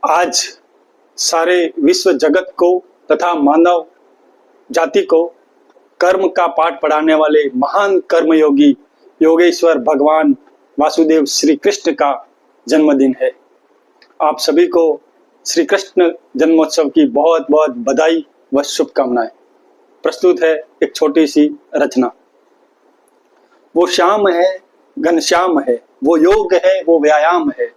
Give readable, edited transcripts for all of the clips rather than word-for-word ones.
आज सारे विश्व जगत को तथा मानव जाति को कर्म का पाठ पढ़ाने वाले महान कर्मयोगी योगेश्वर भगवान वासुदेव श्री कृष्ण का जन्मदिन है। आप सभी को श्री कृष्ण जन्मोत्सव की बहुत बहुत बधाई व शुभकामनाएं। प्रस्तुत है एक छोटी सी रचना। वो श्याम है, घनश्याम है, वो योग है, वो व्यायाम है।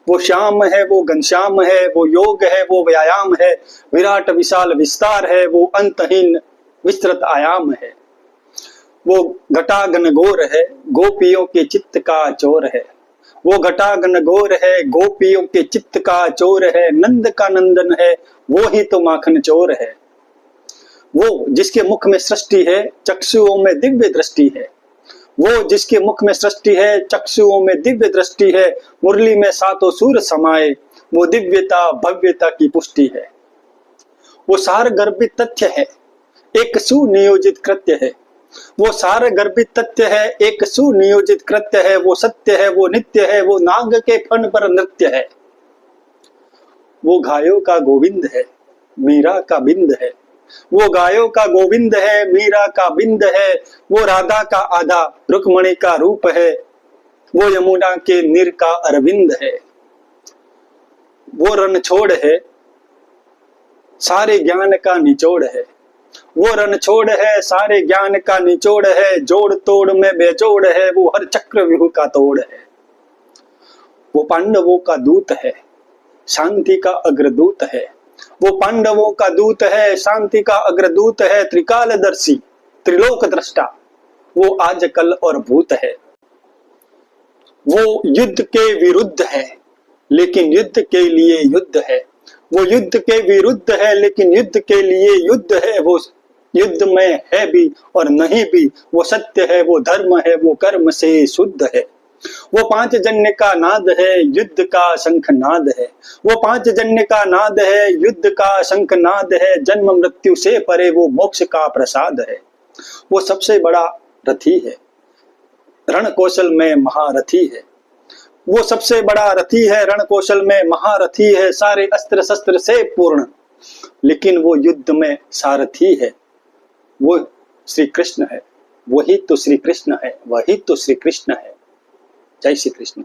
वो श्याम है, वो घनश्याम है, वो योग है, वो व्यायाम है। विराट विशाल विस्तार है, वो अंतहीन विस्तृत आयाम है। वो घटा घनघोर है, गोपियों के चित्त का चोर है। वो घटा घनघोर है, गोपियों के चित्त का चोर है। नंद का नंदन है, वो ही तो माखन चोर है। वो जिसके मुख में सृष्टि है, चक्षुओं में दिव्य दृष्टि है। वो जिसके मुख में सृष्टि है, चक्षुओं में दिव्य दृष्टि है। मुरली में सातों सूर समाये, वो दिव्यता भव्यता की पुष्टि है। वो सार गर्भित तथ्य है, एक सुनियोजित कृत्य है। वो सार गर्भित तथ्य है, एक सुनियोजित कृत्य है। वो सत्य है, वो नित्य है, वो नाग के फन पर नृत्य है। वो गायों का गोविंद है, मीरा का बिंद है। वो गायों का गोविंद है, मीरा का बिंद है। वो राधा का आधा रुक्मणी का रूप है। वो यमुना के नीर का अरविंद है। वो रणछोड़ है, सारे ज्ञान का निचोड़ है। वो रणछोड़ है, सारे ज्ञान का निचोड़ है। जोड़ तोड़ में बेजोड़ है, वो हर चक्रव्यूह का तोड़ है। वो पांडवों का दूत है, शांति का अग्रदूत है। वो पांडवों का दूत है, शांति का अग्रदूत है। त्रिकालदर्शी, त्रिलोक दृष्टा, वो आज कल और भूत है। वो युद्ध के विरुद्ध है, लेकिन युद्ध के लिए युद्ध है। वो युद्ध के विरुद्ध है, लेकिन युद्ध के लिए युद्ध है। वो युद्ध में है भी और नहीं भी, वो सत्य है, वो धर्म है, वो कर्म से शुद्ध है। वो पांच जन्य का नाद है, युद्ध का शंख नाद है। वो पांच जन्य का नाद है, युद्ध का शंख नाद है। जन्म मृत्यु से परे वो मोक्ष का प्रसाद है। वो सबसे बड़ा रथी है, रण कौशल में महारथी है। वो सबसे बड़ा रथी है, रण कौशल में महारथी है। सारे अस्त्र शस्त्र से पूर्ण, लेकिन वो युद्ध में सारथी है। वो श्री कृष्ण है, वही तो श्री कृष्ण है, वही तो श्री कृष्ण है। जय श्री कृष्ण।